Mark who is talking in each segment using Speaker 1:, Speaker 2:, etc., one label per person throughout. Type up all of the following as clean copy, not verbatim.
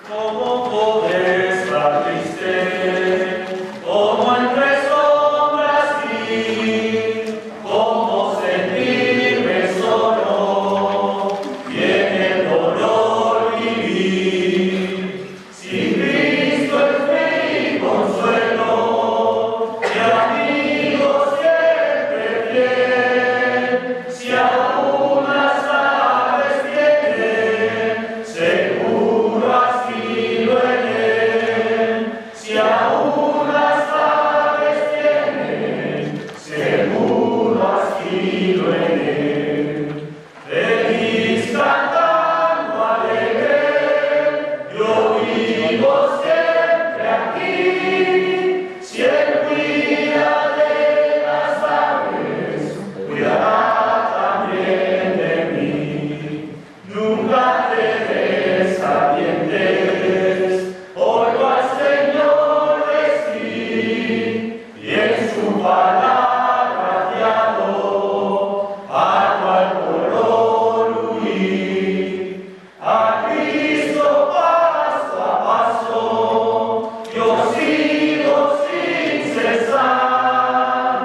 Speaker 1: ¿Cómo poder estar triste? ¿Cómo entre sombras ir? ¿Cómo sentirme solo y en el dolor vivir? Sin Cristo es mi consuelo y amigo siempre fiel. Si aún las aves tienen seguro asilo en él. Si aún las aves tienen seguro asilo en él. Feliz cantando alegre, yo vivo siempre aquí. Si él cuida de las aves, cuidará también de mí. Nunca te desalientes, oigo al Señor decir, y en su palabra fiado, a cual dolor huir. A Cristo paso a paso, yo sigo sin cesar,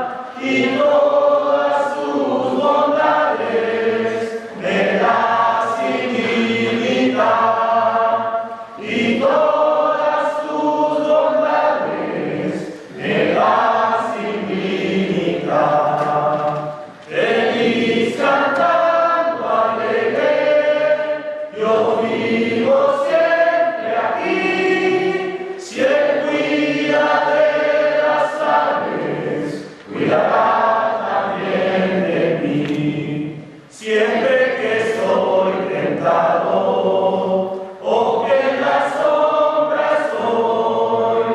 Speaker 1: y todas sus bondades me da sin limitar, y todas sus bondades me da sin limitar. Feliz cantando alegre, yo vivo siempre aquí. Si él cuida de las aves, cuidará también de mí. Siempre que soy tentado, o que en la sombra estoy,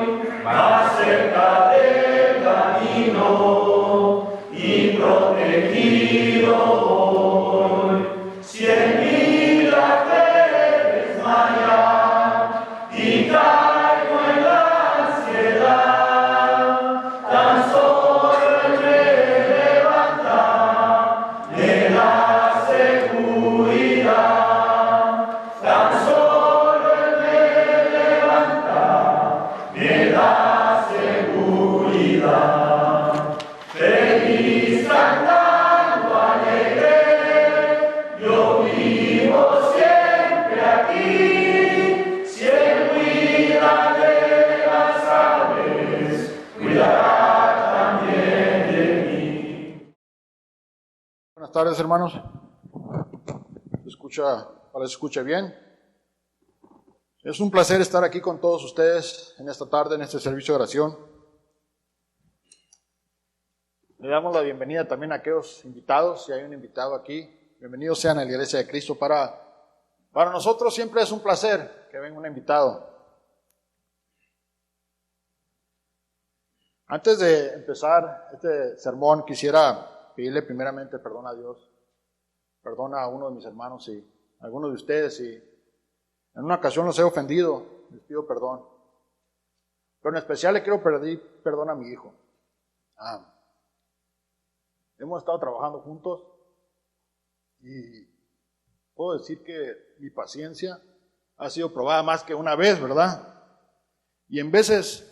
Speaker 1: más cerca del camino y protegido voy. Si en mí la fe desmaya y caigo en la ansiedad, tan solo él me levanta, me da seguridad. Tan solo él me levanta, me da seguridad. Feliz cantando alegre, yo vivo siempre aquí. Si él cuida de las aves, cuidará también de mí.
Speaker 2: Buenas tardes, hermanos. Para que se escuche bien. Es un placer estar aquí con todos ustedes en esta tarde, en este servicio de oración. Le damos la bienvenida también a aquellos invitados, si hay un invitado aquí. Bienvenidos sean a la Iglesia de Cristo. Para nosotros siempre es un placer que venga un invitado. Antes de empezar este sermón, quisiera pedirle primeramente perdón a Dios. Perdona a uno de mis hermanos y a algunos de ustedes si en una ocasión los he ofendido, les pido perdón. Pero en especial le quiero pedir perdón a mi hijo. Hemos estado trabajando juntos y puedo decir que mi paciencia ha sido probada más que una vez, ¿verdad? Y en veces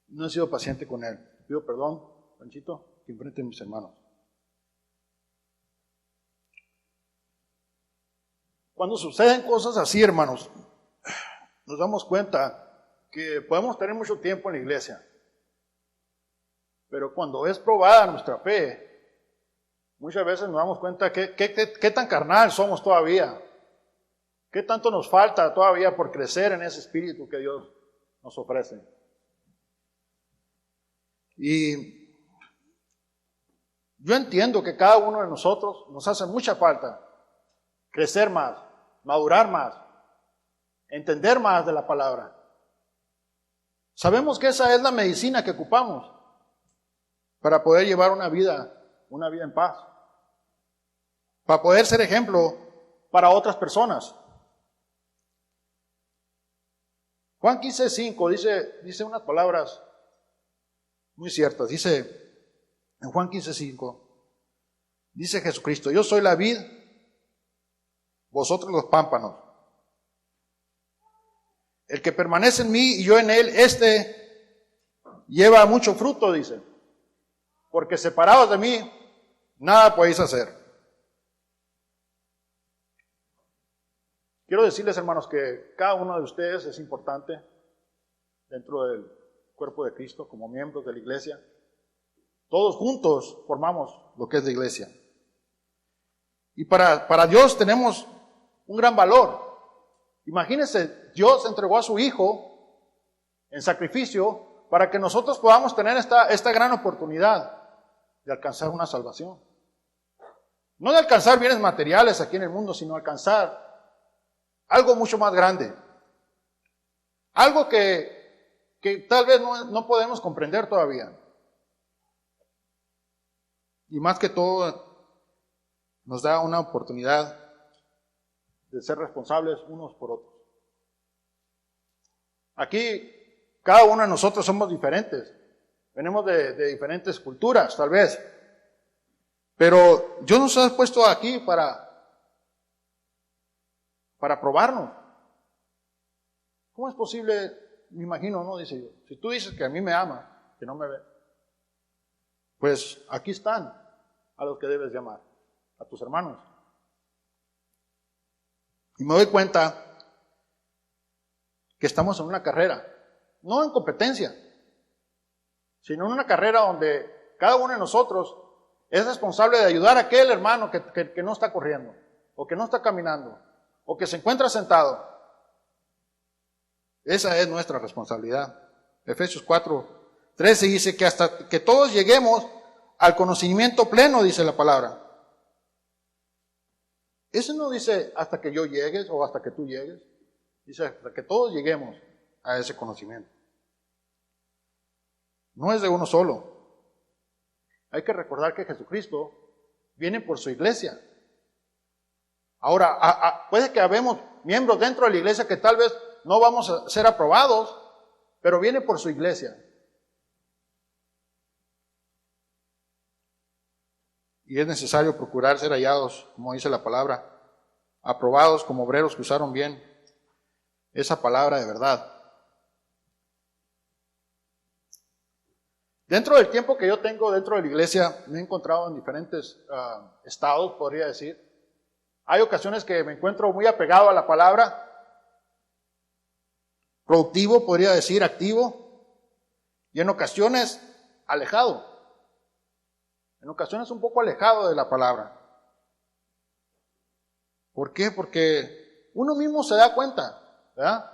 Speaker 2: no he sido paciente con él. Pido perdón, Panchito, que enfrente a mis hermanos. Cuando suceden cosas así, hermanos, nos damos cuenta que podemos tener mucho tiempo en la iglesia, pero cuando es probada nuestra fe, muchas veces nos damos cuenta qué tan carnal somos todavía, qué tanto nos falta todavía por crecer en ese espíritu que Dios nos ofrece. Y yo entiendo que cada uno de nosotros nos hace mucha falta crecer más, madurar más, entender más de la palabra. Sabemos que esa es la medicina que ocupamos para poder llevar una vida en paz, para poder ser ejemplo para otras personas. Juan 15:5 dice unas palabras muy ciertas. Dice en Juan 15:5, dice Jesucristo: yo soy la vid, vosotros los pámpanos. El que permanece en mí y yo en él, este lleva mucho fruto, dice. Porque separados de mí, nada podéis hacer. Quiero decirles, hermanos, que cada uno de ustedes es importante dentro del cuerpo de Cristo, como miembros de la iglesia. Todos juntos formamos lo que es la iglesia. Y para Dios tenemos un gran valor. Imagínense, Dios entregó a su Hijo en sacrificio para que nosotros podamos tener esta gran oportunidad de alcanzar una salvación. No de alcanzar bienes materiales aquí en el mundo, sino alcanzar algo mucho más grande. Algo que tal vez no podemos comprender todavía. Y más que todo, nos da una oportunidad de ser responsables unos por otros. Aquí, cada uno de nosotros somos diferentes. Venimos de diferentes culturas, tal vez. Pero Dios nos ha puesto aquí para probarnos. ¿Cómo es posible? Me imagino, ¿no? Dice yo, si tú dices que a mí me ama, que no me ve, pues aquí están a los que debes llamar, a tus hermanos. Y me doy cuenta que estamos en una carrera, no en competencia, sino en una carrera donde cada uno de nosotros es responsable de ayudar a aquel hermano que no está corriendo, o que no está caminando, o que se encuentra sentado. Esa es nuestra responsabilidad. Efesios 4:13 dice que hasta que todos lleguemos al conocimiento pleno, dice la palabra. Eso no dice hasta que yo llegues o hasta que tú llegues. Dice hasta que todos lleguemos a ese conocimiento. No es de uno solo. Hay que recordar que Jesucristo viene por su iglesia. Ahora, puede que habemos miembros dentro de la iglesia que tal vez no vamos a ser aprobados, pero viene por su iglesia. Y es necesario procurar ser hallados, como dice la palabra, aprobados como obreros que usaron bien esa palabra de verdad. Dentro del tiempo que yo tengo dentro de la iglesia, me he encontrado en diferentes estados, podría decir. Hay ocasiones que me encuentro muy apegado a la palabra, productivo, podría decir, activo, y en ocasiones alejado. En ocasiones un poco alejado de la palabra. ¿Por qué? Porque uno mismo se da cuenta, ¿verdad?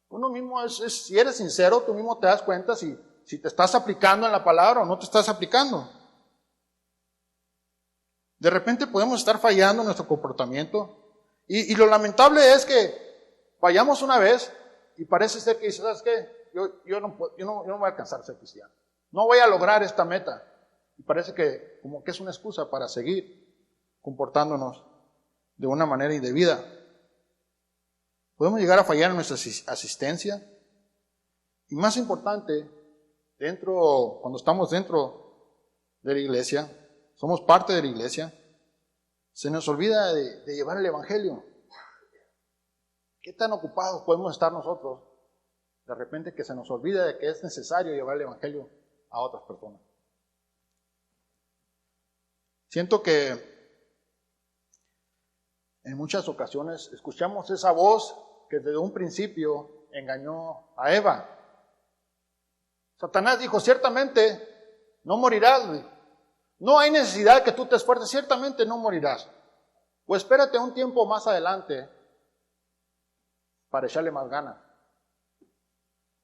Speaker 2: Uno mismo si eres sincero, tú mismo te das cuenta si te estás aplicando en la palabra o no te estás aplicando. De repente podemos estar fallando en nuestro comportamiento. Y lo lamentable es que fallamos una vez y parece ser que, ¿sabes qué? Yo no voy a alcanzar a ser cristiano. No voy a lograr esta meta. Y parece que como que es una excusa para seguir comportándonos de una manera indebida. Podemos llegar a fallar en nuestra asistencia. Y más importante, cuando estamos dentro de la iglesia, somos parte de la iglesia, se nos olvida de llevar el evangelio. ¿Qué tan ocupados podemos estar nosotros? De repente que se nos olvida de que es necesario llevar el evangelio a otras personas. Siento que en muchas ocasiones escuchamos esa voz que desde un principio engañó a Eva. Satanás dijo, ciertamente no morirás. No hay necesidad que tú te esfuerces, ciertamente no morirás. O espérate un tiempo más adelante para echarle más ganas.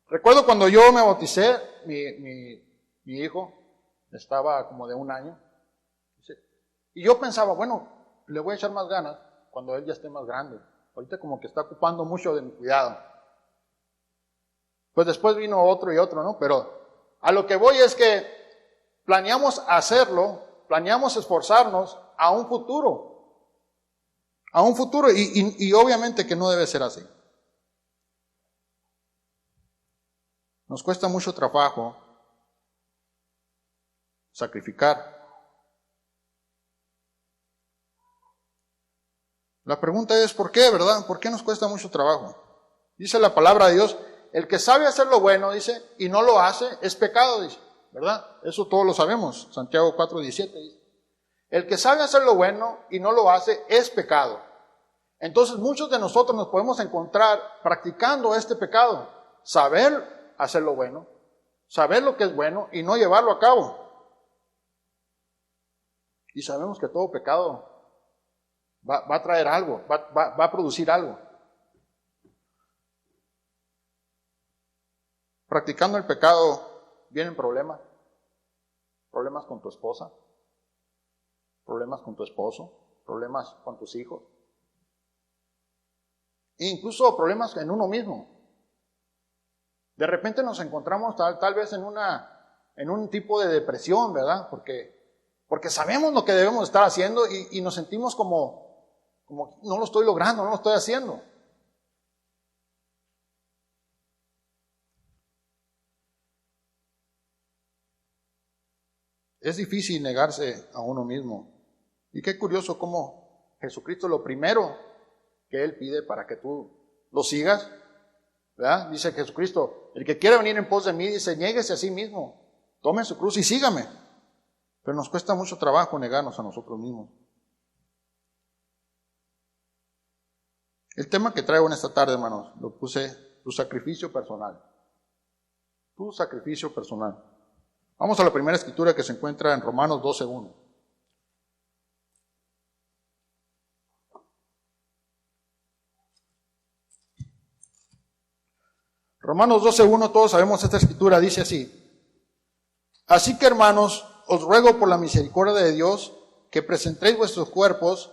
Speaker 2: Recuerdo cuando yo me bauticé, mi hijo estaba como de 1 año. Y yo pensaba, bueno, le voy a echar más ganas cuando él ya esté más grande. Ahorita como que está ocupando mucho de mi cuidado. Pues después vino otro y otro, ¿no? Pero a lo que voy es que planeamos hacerlo, planeamos esforzarnos a un futuro. A un futuro y obviamente que no debe ser así. Nos cuesta mucho trabajo sacrificar. La pregunta es, ¿por qué, verdad? ¿Por qué nos cuesta mucho trabajo? Dice la palabra de Dios, el que sabe hacer lo bueno, dice, y no lo hace, es pecado, dice, ¿verdad? Eso todos lo sabemos, Santiago 4:17 dice. El que sabe hacer lo bueno y no lo hace, es pecado. Entonces muchos de nosotros nos podemos encontrar practicando este pecado, saber hacer lo bueno, saber lo que es bueno y no llevarlo a cabo. Y sabemos que todo pecado va a traer algo, va a producir algo. Practicando el pecado vienen problemas con tu esposa, problemas con tu esposo, problemas con tus hijos, e incluso problemas en uno mismo. De repente nos encontramos tal vez en un tipo de depresión, ¿verdad? Porque sabemos lo que debemos estar haciendo y nos sentimos como no lo estoy logrando, no lo estoy haciendo. Es difícil negarse a uno mismo. Y qué curioso cómo Jesucristo lo primero que Él pide para que tú lo sigas, ¿verdad? Dice Jesucristo, el que quiera venir en pos de mí, dice, niéguese a sí mismo, tome su cruz y sígame. Pero nos cuesta mucho trabajo negarnos a nosotros mismos. El tema que traigo en esta tarde, hermanos, lo puse, tu sacrificio personal. Tu sacrificio personal. Vamos a la primera escritura que se encuentra en Romanos 12:1. Romanos 12:1, todos sabemos esta escritura, dice así. Así que, hermanos, os ruego por la misericordia de Dios que presentéis vuestros cuerpos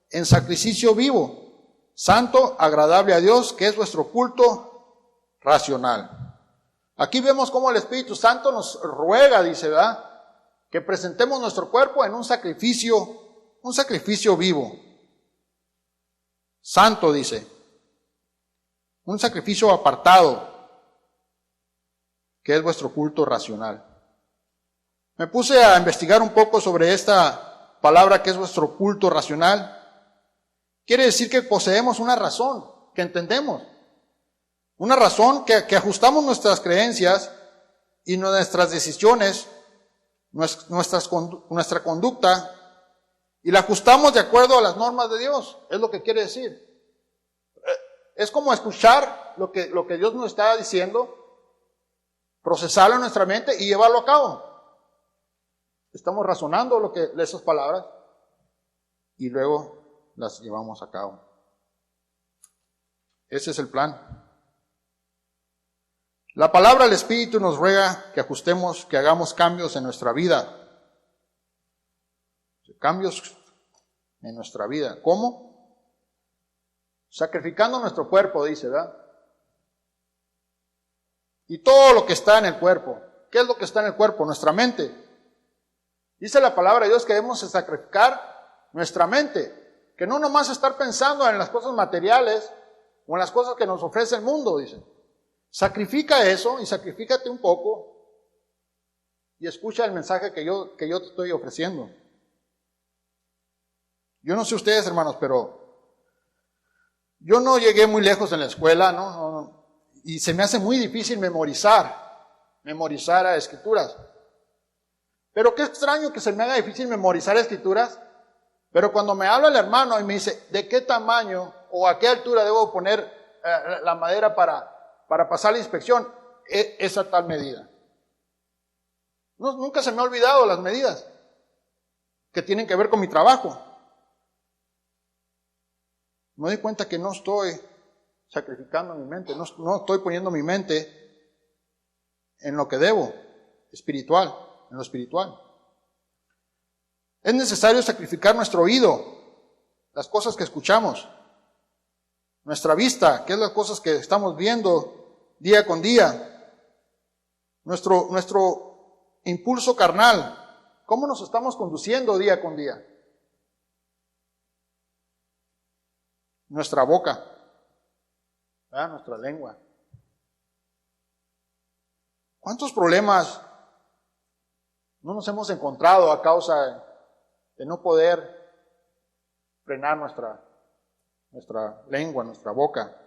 Speaker 2: en sacrificio vivo, santo, agradable a Dios, que es vuestro culto racional. Aquí vemos cómo el Espíritu Santo nos ruega, dice, ¿verdad?, que presentemos nuestro cuerpo en un sacrificio vivo. Santo, dice. Un sacrificio apartado, que es vuestro culto racional. Me puse a investigar un poco sobre esta palabra que es vuestro culto racional. Quiere decir que poseemos una razón, que entendemos. Una razón que ajustamos nuestras creencias y nuestras decisiones, nuestra conducta, y la ajustamos de acuerdo a las normas de Dios. Es lo que quiere decir. Es como escuchar lo que Dios nos está diciendo, procesarlo en nuestra mente y llevarlo a cabo. Estamos razonando esas palabras y luego las llevamos a cabo. Ese es el plan. La palabra del Espíritu nos ruega que ajustemos, que hagamos cambios en nuestra vida. Cambios en nuestra vida. ¿Cómo? Sacrificando nuestro cuerpo, dice, ¿verdad? Y todo lo que está en el cuerpo. ¿Qué es lo que está en el cuerpo? Nuestra mente. Dice la palabra de Dios que debemos sacrificar nuestra mente. Que no nomás estar pensando en las cosas materiales o en las cosas que nos ofrece el mundo, dice. Sacrifica eso y sacrifícate un poco y escucha el mensaje que yo te estoy ofreciendo. Yo no sé ustedes, hermanos, pero yo no llegué muy lejos en la escuela, ¿no? Y se me hace muy difícil memorizar a escrituras. Pero qué extraño que se me haga difícil memorizar escrituras, pero cuando me habla el hermano y me dice, ¿de qué tamaño o a qué altura debo poner la madera para pasar la inspección? Esa tal medida. Nunca se me ha olvidado las medidas que tienen que ver con mi trabajo. Me doy cuenta que no estoy sacrificando mi mente, no estoy poniendo mi mente en lo que debo, en lo espiritual. Es necesario sacrificar nuestro oído, las cosas que escuchamos, nuestra vista, que es las cosas que estamos viendo día con día, nuestro impulso carnal, cómo nos estamos conduciendo día con día, nuestra boca, ¿verdad?, nuestra lengua. ¿Cuántos problemas no nos hemos encontrado a causa de no poder frenar nuestra lengua, nuestra boca?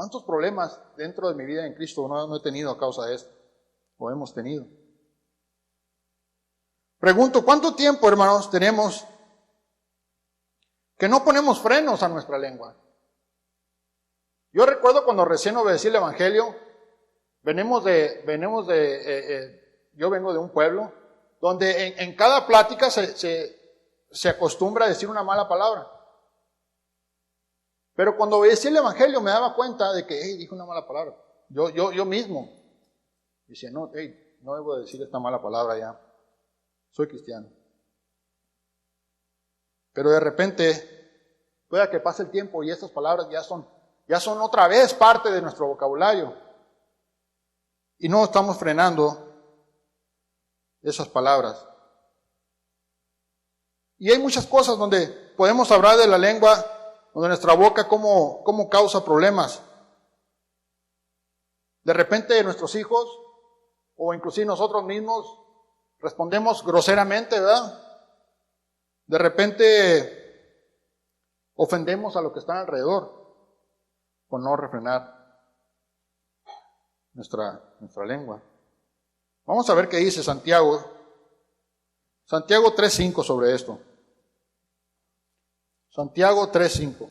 Speaker 2: ¿Cuántos problemas dentro de mi vida en Cristo no he tenido a causa de esto? O hemos tenido. Pregunto, ¿cuánto tiempo, hermanos, tenemos que no ponemos frenos a nuestra lengua? Yo recuerdo cuando recién obedecí el Evangelio, yo vengo de un pueblo donde en cada plática se acostumbra a decir una mala palabra. Pero cuando obedecí el Evangelio me daba cuenta de que, dije una mala palabra. Yo mismo decía, no debo decir esta mala palabra ya. Soy cristiano. Pero de repente, pueda que pase el tiempo y estas palabras ya son otra vez parte de nuestro vocabulario. Y no estamos frenando esas palabras. Y hay muchas cosas donde podemos hablar de la lengua, donde nuestra boca cómo causa problemas. De repente nuestros hijos, o inclusive nosotros mismos, respondemos groseramente, ¿verdad? De repente ofendemos a los que están alrededor por no refrenar nuestra lengua. Vamos a ver qué dice Santiago 3:5 sobre esto. Santiago 3:5.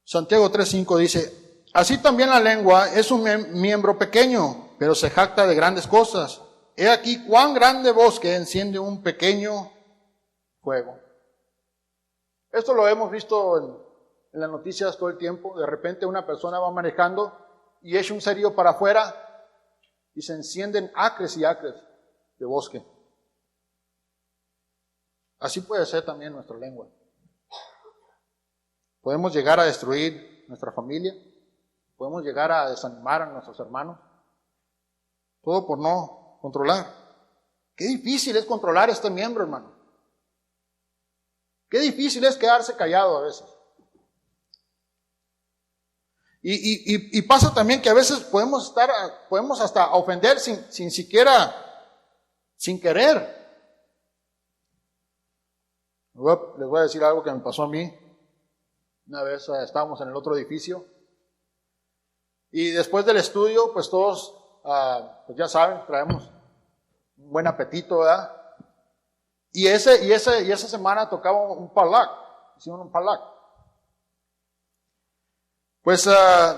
Speaker 2: Santiago 3:5 dice, así también la lengua es un miembro pequeño, pero se jacta de grandes cosas. He aquí cuán grande bosque enciende un pequeño fuego. Esto lo hemos visto en las noticias todo el tiempo. De repente una persona va manejando y echa un cerillo para afuera y se encienden acres y acres de bosque. Así puede ser también nuestra lengua. Podemos llegar a destruir nuestra familia, podemos llegar a desanimar a nuestros hermanos, todo por no controlar. Qué difícil es controlar este miembro, hermano. Qué difícil es quedarse callado a veces. Y pasa también que a veces podemos hasta ofender sin querer. Les voy a decir algo que me pasó a mí. Una vez estábamos en el otro edificio y después del estudio, pues todos, pues ya saben, traemos un buen apetito, ¿verdad? Y esa semana tocaba un parlac, hicimos un parlac. Pues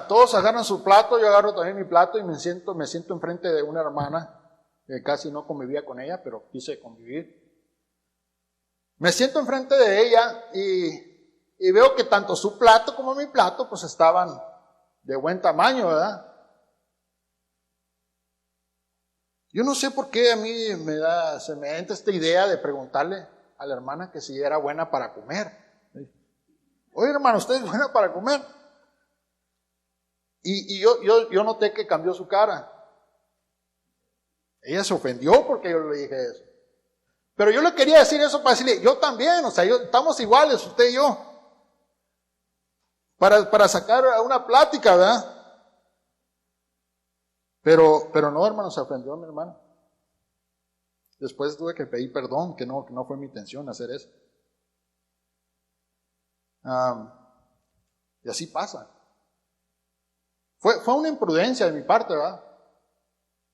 Speaker 2: todos agarran su plato, yo agarro también mi plato y me siento enfrente de una hermana que casi no convivía con ella, pero quise convivir. Me siento enfrente de ella y veo que tanto su plato como mi plato pues estaban de buen tamaño, ¿verdad? Yo no sé por qué a mí se me entra esta idea de preguntarle a la hermana que si era buena para comer. Oye, hermano, ¿usted es buena para comer? Y yo noté que cambió su cara. Ella se ofendió porque yo le dije eso. Pero yo le quería decir eso para decirle, yo también, o sea, estamos iguales, usted y yo. Para sacar una plática, ¿verdad? Pero no, hermano, se ofendió a mi hermano. Después tuve que pedir perdón, que no fue mi intención hacer eso. Y así pasa. Fue una imprudencia de mi parte, ¿verdad?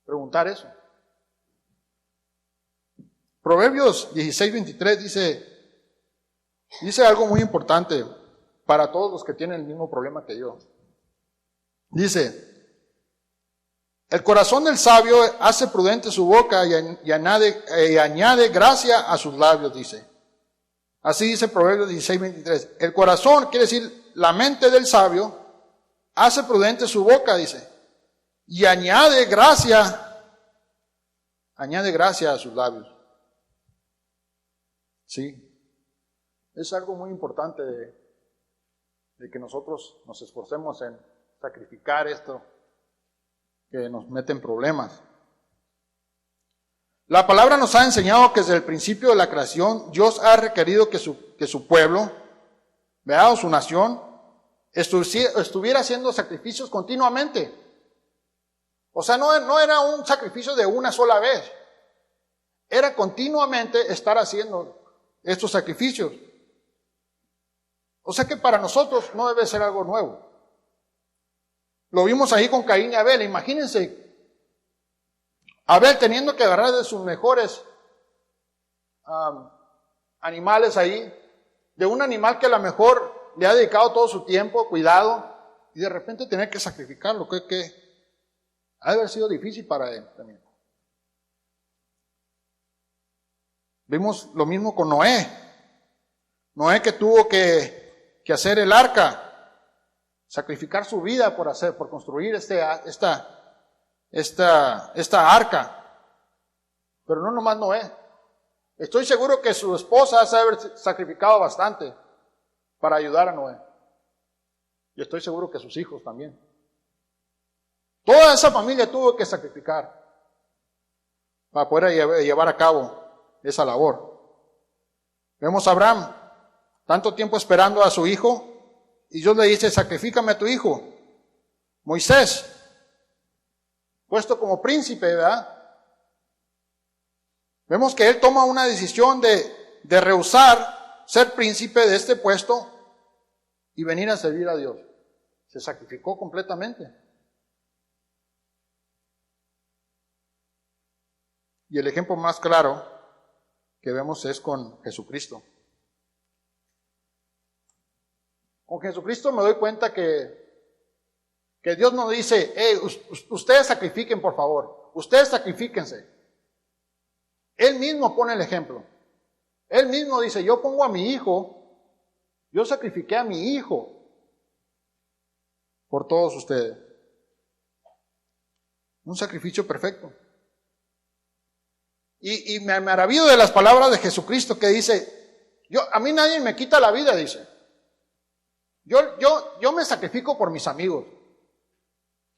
Speaker 2: Preguntar eso. Proverbios 16:23 dice algo muy importante para todos los que tienen el mismo problema que yo. Dice, el corazón del sabio hace prudente su boca y añade gracia a sus labios, dice. Así dice Proverbios 16:23. El corazón, quiere decir la mente del sabio, hace prudente su boca, dice. Y añade gracia a sus labios. Sí. Es algo muy importante de que nosotros nos esforcemos en sacrificar esto que nos mete en problemas. La palabra nos ha enseñado que desde el principio de la creación Dios ha requerido que su pueblo, ¿verdad? O su nación, estuviera haciendo sacrificios continuamente. O sea, no era un sacrificio de una sola vez. Era continuamente estar haciendo estos sacrificios. O sea que para nosotros no debe ser algo nuevo. Lo vimos ahí con Caín y Abel. Imagínense, Abel teniendo que agarrar de sus mejores animales ahí, de un animal que a lo mejor le ha dedicado todo su tiempo, cuidado, y de repente tener que sacrificarlo, que ha de haber sido difícil para él también. Vimos lo mismo con Noé. Noé que tuvo que hacer el arca, sacrificar su vida por construir esta arca. Pero no nomás Noé. Estoy seguro que su esposa se ha haber sacrificado bastante para ayudar a Noé. Y estoy seguro que sus hijos también. Toda esa familia tuvo que sacrificar para poder llevar a cabo esa labor. Vemos a Abraham, tanto tiempo esperando a su hijo, y Dios le dice, sacrifícame a tu hijo. Moisés, puesto como príncipe, ¿verdad? Vemos que él toma una decisión de rehusar ser príncipe de este puesto y venir a servir a Dios. Se sacrificó completamente. Y el ejemplo más claro que vemos es con Jesucristo. Con Jesucristo me doy cuenta que Dios nos dice, ustedes sacrifiquen por favor, ustedes sacrifíquense. Él mismo pone el ejemplo. Él mismo dice, yo pongo a mi hijo, yo sacrifiqué a mi hijo por todos ustedes. Un sacrificio perfecto. Y me maravillo de las palabras de Jesucristo que dice, a mí nadie me quita la vida, dice. Yo me sacrifico por mis amigos.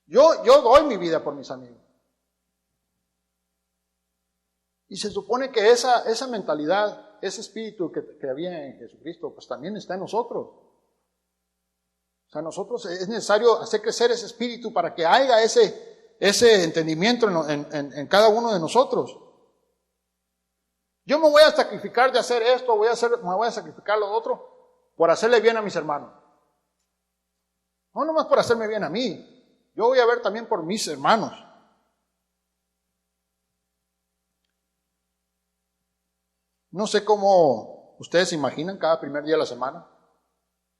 Speaker 2: Yo doy mi vida por mis amigos. Y se supone que esa mentalidad, ese espíritu que había en Jesucristo, pues también está en nosotros. O sea, nosotros es necesario hacer crecer ese espíritu para que haya ese entendimiento en cada uno de nosotros. Yo me voy a sacrificar de hacer esto, me voy a sacrificar lo otro, por hacerle bien a mis hermanos. No nomás por hacerme bien a mí, yo voy a ver también por mis hermanos. No sé cómo ustedes se imaginan cada primer día de la semana.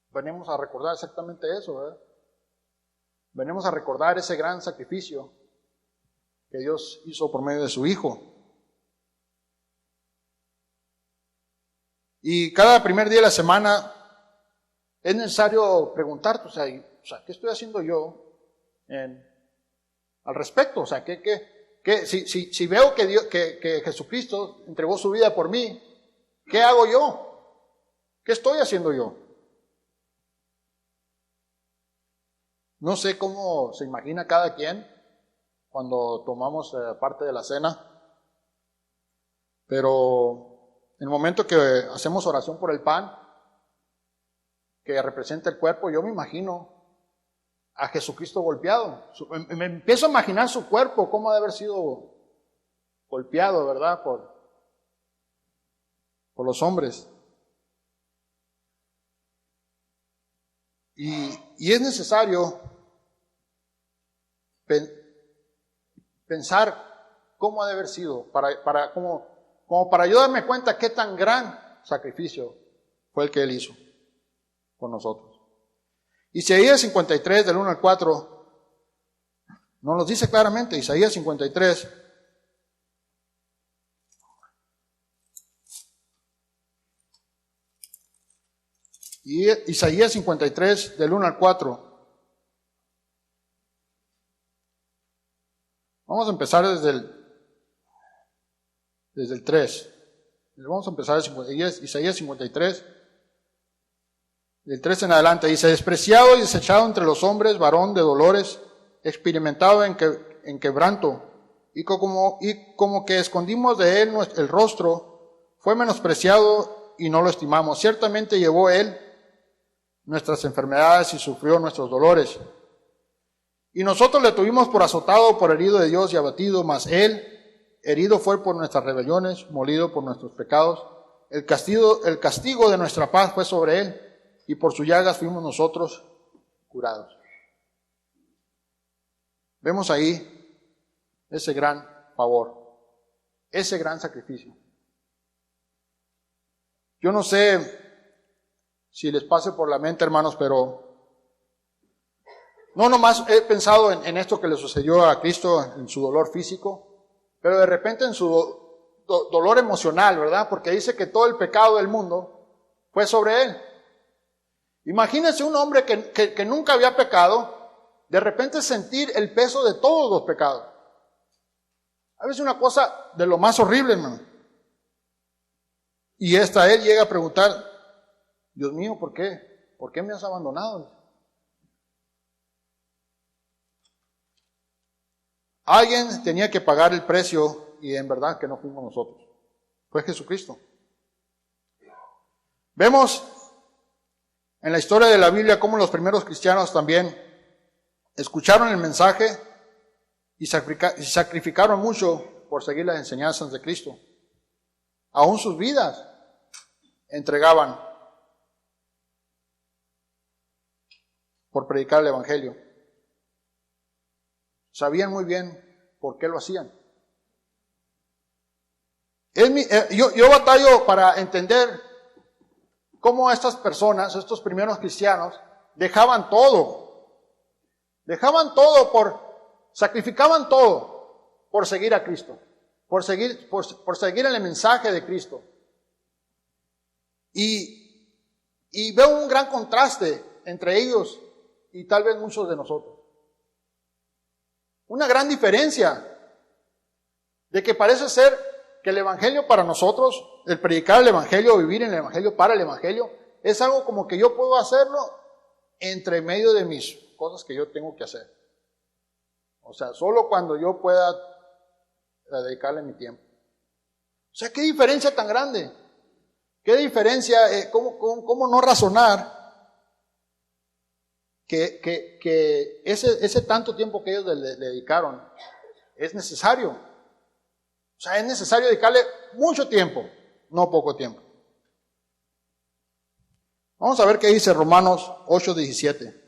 Speaker 2: Venimos a recordar exactamente eso, ¿verdad? Venimos a recordar ese gran sacrificio que Dios hizo por medio de su Hijo. Y cada primer día de la semana es necesario preguntarte, o sea, ¿qué estoy haciendo yo al respecto? O sea, si veo que Jesucristo entregó su vida por mí, ¿qué hago yo? ¿Qué estoy haciendo yo? No sé cómo se imagina cada quien cuando tomamos parte de la cena, pero en el momento que hacemos oración por el pan, que representa el cuerpo, yo me imagino a Jesucristo golpeado. Me empiezo a imaginar su cuerpo, cómo ha de haber sido golpeado, ¿verdad? Por los hombres. Y es necesario pensar cómo ha de haber sido, como para yo darme cuenta qué tan gran sacrificio fue el que Él hizo por nosotros. Isaías 53, del 1 al 4, nos lo dice claramente. Isaías 53. Y Isaías 53, del 1 al 4. Vamos a empezar desde el 3. Vamos a empezar Isaías 53. Del 3 en adelante dice, despreciado y desechado entre los hombres, varón de dolores, experimentado en quebranto, y como que escondimos de él el rostro, fue menospreciado y no lo estimamos. Ciertamente llevó él nuestras enfermedades y sufrió nuestros dolores. Y nosotros le tuvimos por azotado, por herido de Dios y abatido, mas Él herido fue por nuestras rebeliones, molido por nuestros pecados. El castigo de nuestra paz fue sobre Él, y por sus llagas fuimos nosotros curados. Vemos ahí ese gran favor, ese gran sacrificio. Yo no sé si les pase por la mente, hermanos, pero no nomás he pensado en esto que le sucedió a Cristo en su dolor físico, pero de repente en su dolor emocional, ¿verdad? Porque dice que todo el pecado del mundo fue sobre Él. Imagínense un hombre que nunca había pecado, de repente sentir el peso de todos los pecados. A veces una cosa de lo más horrible, hermano. Y hasta él llega a preguntar, Dios mío, ¿por qué? ¿Por qué me has abandonado? Alguien tenía que pagar el precio y en verdad que no fuimos nosotros. Fue Jesucristo. Vemos en la historia de la Biblia cómo los primeros cristianos también escucharon el mensaje y sacrificaron mucho por seguir las enseñanzas de Cristo. Aún sus vidas entregaban por predicar el Evangelio. Sabían muy bien por qué lo hacían. Yo batallo para entender cómo estas personas, estos primeros cristianos, dejaban todo sacrificaban todo por seguir a Cristo, por seguir el mensaje de Cristo. Y veo un gran contraste entre ellos y tal vez muchos de nosotros. Una gran diferencia de que parece ser que el Evangelio para nosotros, el predicar el Evangelio, vivir en el Evangelio, para el Evangelio, es algo como que yo puedo hacerlo entre medio de mis cosas que yo tengo que hacer. O sea, solo cuando yo pueda dedicarle mi tiempo. O sea, qué diferencia tan grande. Qué diferencia, cómo no razonar que ese tanto tiempo que ellos le dedicaron es necesario. O sea, es necesario dedicarle mucho tiempo, no poco tiempo. Vamos a ver qué dice Romanos 8:17.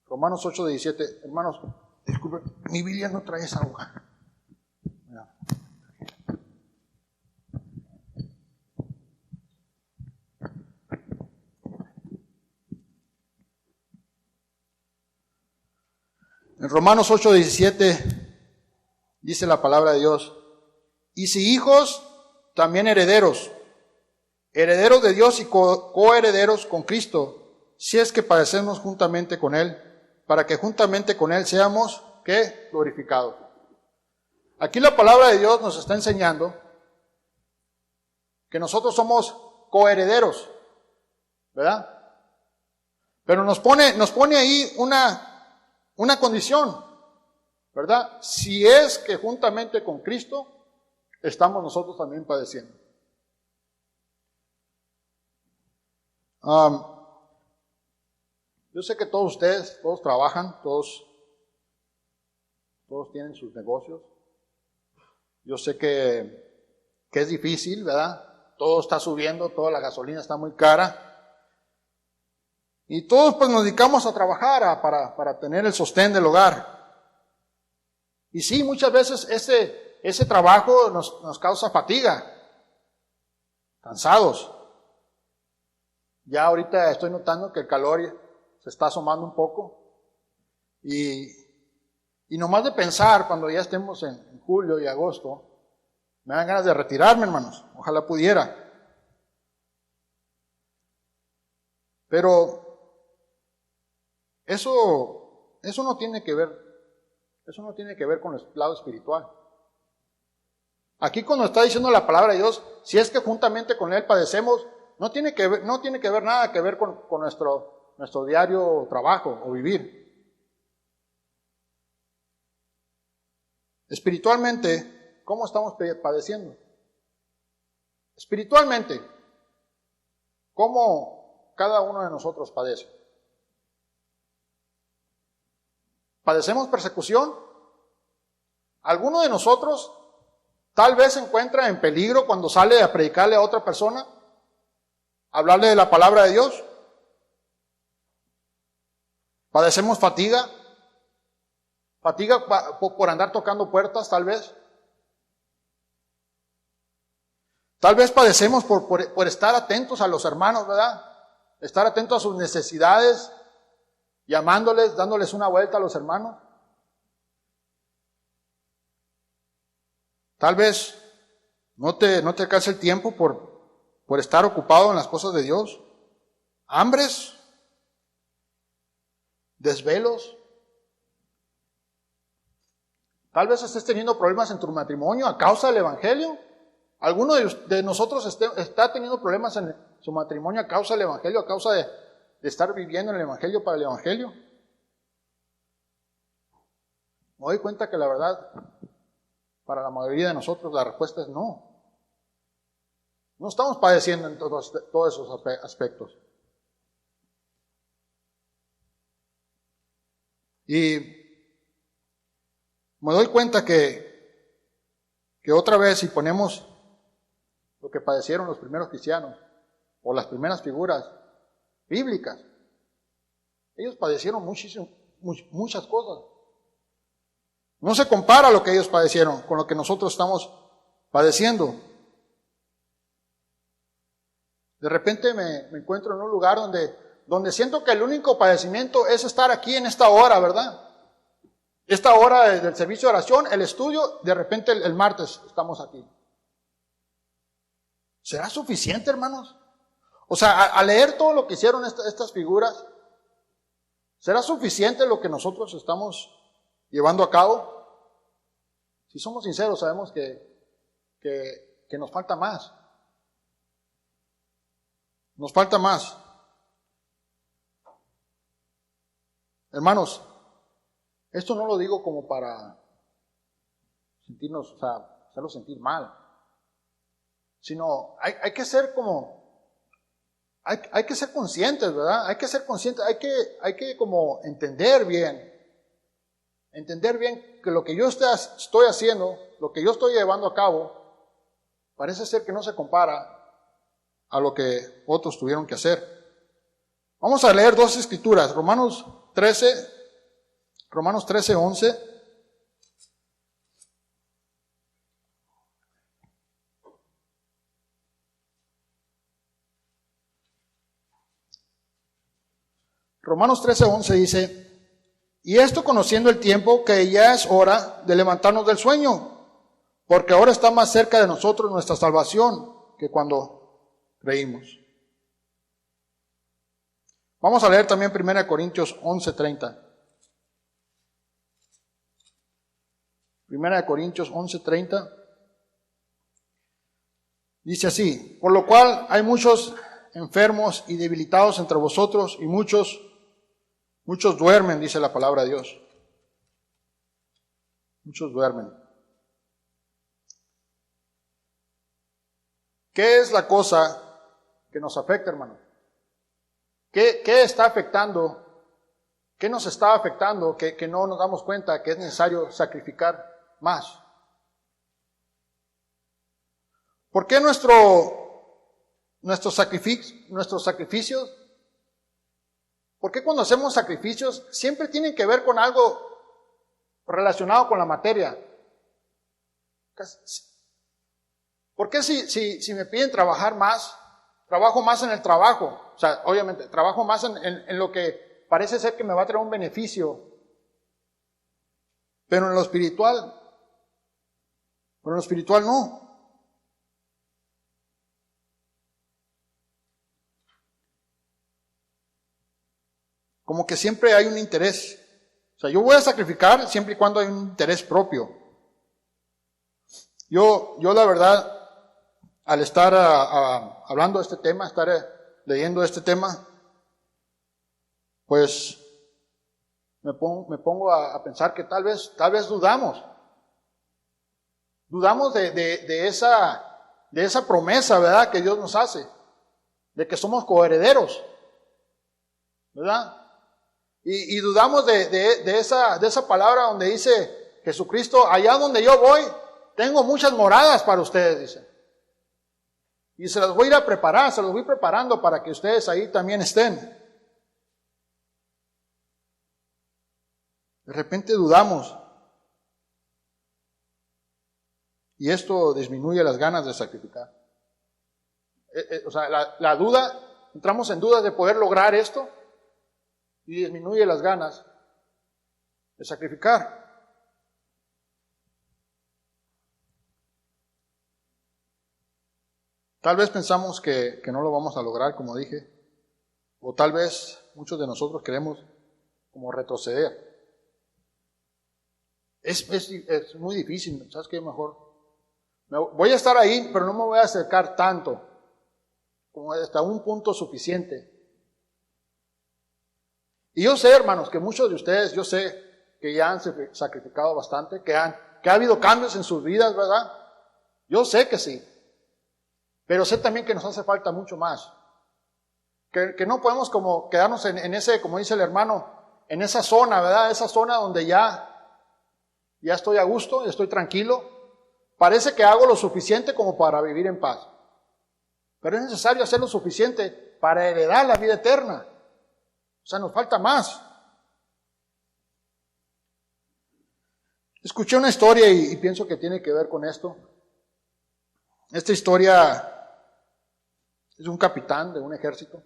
Speaker 2: Romanos 8:17. Hermanos, disculpen, mi Biblia no trae esa hoja. En Romanos 8:17 dice la palabra de Dios: y si hijos, también herederos, herederos de Dios y coherederos con Cristo, si es que padecemos juntamente con Él, para que juntamente con Él seamos, ¿qué? Glorificados. Aquí la palabra de Dios nos está enseñando que nosotros somos coherederos, ¿verdad? Pero nos pone ahí una condición, ¿verdad? Si es que juntamente con Cristo estamos nosotros también padeciendo. Yo sé que todos ustedes, todos trabajan, todos tienen sus negocios. Yo sé que es difícil, ¿verdad? Todo está subiendo, toda la gasolina está muy cara. Y todos pues nos dedicamos a trabajar para tener el sostén del hogar. Y sí, muchas veces ese trabajo nos causa fatiga, cansados. Ya ahorita estoy notando que el calor se está asomando un poco. Y nomás de pensar, cuando ya estemos en julio y agosto, me dan ganas de retirarme, hermanos. Ojalá pudiera. Pero eso no tiene que ver con el lado espiritual. Aquí cuando está diciendo la palabra de Dios, si es que juntamente con Él padecemos, no tiene que ver nada que ver con nuestro diario trabajo o vivir. Espiritualmente, ¿cómo estamos padeciendo? Espiritualmente, ¿cómo cada uno de nosotros padece? ¿Padecemos persecución? ¿Alguno de nosotros tal vez se encuentra en peligro cuando sale a predicarle a otra persona? ¿Hablarle de la palabra de Dios? ¿Padecemos fatiga? ¿Fatiga por andar tocando puertas tal vez? Tal vez padecemos por estar atentos a los hermanos, ¿verdad? Estar atentos a sus necesidades, llamándoles, dándoles una vuelta a los hermanos. Tal vez no te alcance el tiempo por estar ocupado en las cosas de Dios. Hambres, desvelos. Tal vez estés teniendo problemas en tu matrimonio a causa del Evangelio. ¿Alguno de nosotros está teniendo problemas en su matrimonio a causa del Evangelio, a causa de estar viviendo en el Evangelio para el Evangelio? Me doy cuenta que la verdad, para la mayoría de nosotros, la respuesta es no. No estamos padeciendo en todos esos aspectos. Y me doy cuenta que otra vez, si ponemos lo que padecieron los primeros cristianos, o las primeras figuras bíblicas, ellos padecieron muchas cosas. No se compara lo que ellos padecieron con lo que nosotros estamos padeciendo. De repente me encuentro en un lugar donde siento que el único padecimiento es estar aquí en esta hora, ¿verdad? Esta hora del servicio de oración, el estudio, de repente el martes estamos aquí. ¿Será suficiente, hermanos? O sea, a leer todo lo que hicieron estas figuras, ¿será suficiente lo que nosotros estamos llevando a cabo? Si somos sinceros, sabemos que nos falta más. Nos falta más. Hermanos, esto no lo digo como para sentirnos, o sea, hacerlo sentir mal, sino hay que ser hay que ser conscientes, ¿verdad? Hay que ser conscientes, hay que como entender bien que lo que yo estoy haciendo, lo que yo estoy llevando a cabo, parece ser que no se compara a lo que otros tuvieron que hacer. Vamos a leer dos escrituras, Romanos 13:11. Romanos 13:11 dice: y esto conociendo el tiempo, que ya es hora de levantarnos del sueño, porque ahora está más cerca de nosotros nuestra salvación que cuando creímos. Vamos a leer también 1 Corintios 11:30. 1 Corintios 11:30. Dice así: por lo cual hay muchos enfermos y debilitados entre vosotros, y muchos duermen, dice la palabra de Dios. Muchos duermen. ¿Qué es la cosa que nos afecta, hermano? ¿Qué está afectando? ¿Qué nos está afectando que no nos damos cuenta que es necesario sacrificar más? ¿Por qué nuestros sacrificios? ¿Por qué cuando hacemos sacrificios siempre tienen que ver con algo relacionado con la materia? ¿Por qué si me piden trabajar más, trabajo más en el trabajo? O sea, obviamente, trabajo más en lo que parece ser que me va a traer un beneficio. Pero en lo espiritual no. Como que siempre hay un interés. O sea, yo voy a sacrificar siempre y cuando hay un interés propio. Yo la verdad, al estar hablando de este tema, estar leyendo este tema, pues me pongo a pensar que tal vez dudamos de esa promesa, ¿verdad?, que Dios nos hace, de que somos coherederos, ¿verdad? Y dudamos de esa palabra donde dice Jesucristo: allá donde yo voy, tengo muchas moradas para ustedes, dice. Y se las voy a ir a preparar, se las voy preparando para que ustedes ahí también estén. De repente dudamos. Y esto disminuye las ganas de sacrificar. O sea, la duda, entramos en dudas de poder lograr esto y disminuye las ganas de sacrificar. Tal vez pensamos que no lo vamos a lograr, como dije, o tal vez muchos de nosotros queremos como retroceder. Es muy difícil, ¿sabes qué? Mejor voy a estar ahí, pero no me voy a acercar tanto, como hasta un punto suficiente. Y yo sé, hermanos, que muchos de ustedes, yo sé que ya han sacrificado bastante, que ha habido cambios en sus vidas, ¿verdad? Yo sé que sí. Pero sé también que nos hace falta mucho más. Que no podemos como quedarnos en ese, como dice el hermano, en esa zona, ¿verdad? Esa zona donde ya estoy a gusto, ya estoy tranquilo. Parece que hago lo suficiente como para vivir en paz. Pero es necesario hacer lo suficiente para heredar la vida eterna. O sea, nos falta más. Escuché una historia y pienso que tiene que ver con esto. Esta historia es un capitán de un ejército.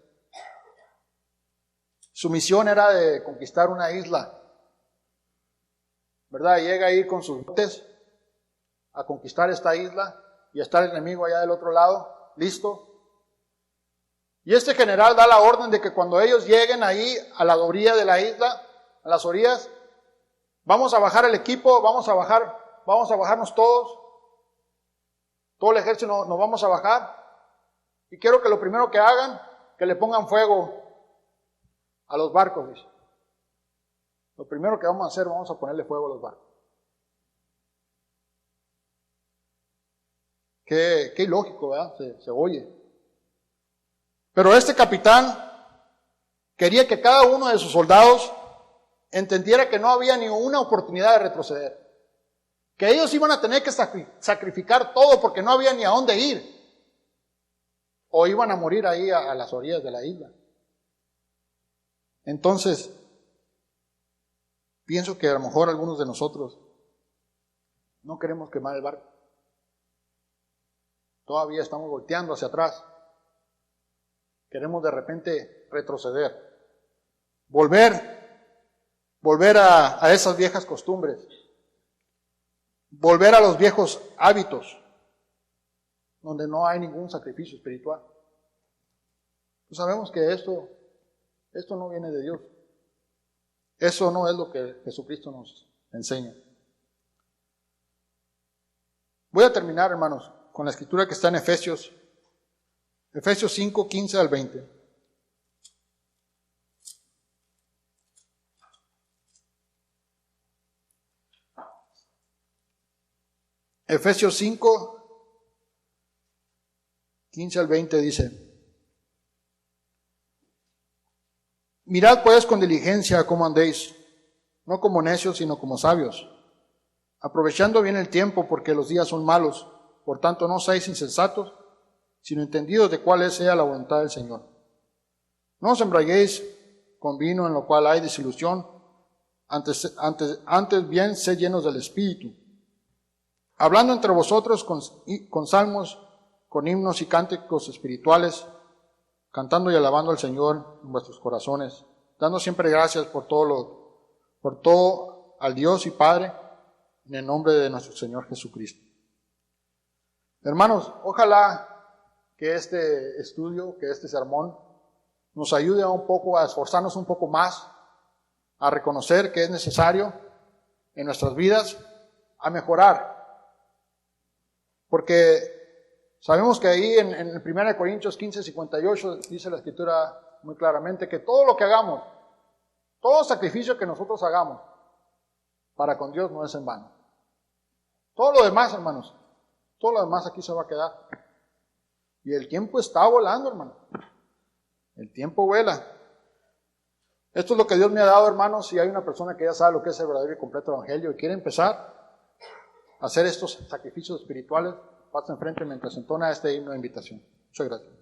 Speaker 2: Su misión era de conquistar una isla, ¿verdad? Y llega a ir con sus botes a conquistar esta isla y está el enemigo allá del otro lado, listo. Y este general da la orden de que cuando ellos lleguen ahí a la orilla de la isla, a las orillas, vamos a bajar el equipo, vamos a bajarnos todos, todo el ejército nos vamos a bajar. Y quiero que lo primero que hagan, que le pongan fuego a los barcos, dice. Lo primero que vamos a hacer, vamos a ponerle fuego a los barcos. Qué ilógico, ¿verdad? Se oye. Pero este capitán quería que cada uno de sus soldados entendiera que no había ni una oportunidad de retroceder. Que ellos iban a tener que sacrificar todo porque no había ni a dónde ir. O iban a morir ahí a las orillas de la isla. Entonces, pienso que a lo mejor algunos de nosotros no queremos quemar el barco. Todavía estamos volteando hacia atrás. Queremos de repente retroceder. Volver a esas viejas costumbres. Volver a los viejos hábitos, donde no hay ningún sacrificio espiritual. Pues sabemos que esto no viene de Dios. Eso no es lo que Jesucristo nos enseña. Voy a terminar, hermanos, con la escritura que está en Efesios 5, 15 al 20. Efesios 5, 15 al 20 dice: mirad pues con diligencia cómo andéis, no como necios, sino como sabios, aprovechando bien el tiempo, porque los días son malos. Por tanto, no seáis insensatos, sino entendidos de cuál sea la voluntad del Señor. No os embriaguéis con vino, en lo cual hay disilusión, antes bien sed llenos del Espíritu, hablando entre vosotros con salmos, con himnos y cánticos espirituales, cantando y alabando al Señor en vuestros corazones, dando siempre gracias por todo al Dios y Padre, en el nombre de nuestro Señor Jesucristo. Hermanos, ojalá que este estudio, que este sermón, nos ayude un poco a esforzarnos un poco más, a reconocer que es necesario en nuestras vidas, a mejorar. Porque Sabemos que ahí en 1 Corintios 15:58 dice la Escritura muy claramente que todo lo que hagamos, todo sacrificio que nosotros hagamos para con Dios no es en vano. Todo lo demás, hermanos, todo lo demás aquí se va a quedar. Y el tiempo está volando, hermano. El tiempo vuela. Esto es lo que Dios me ha dado, hermanos. Si hay una persona que ya sabe lo que es el verdadero y completo evangelio y quiere empezar a hacer estos sacrificios espirituales, pasa enfrente mientras entona este himno de invitación. Muchas gracias.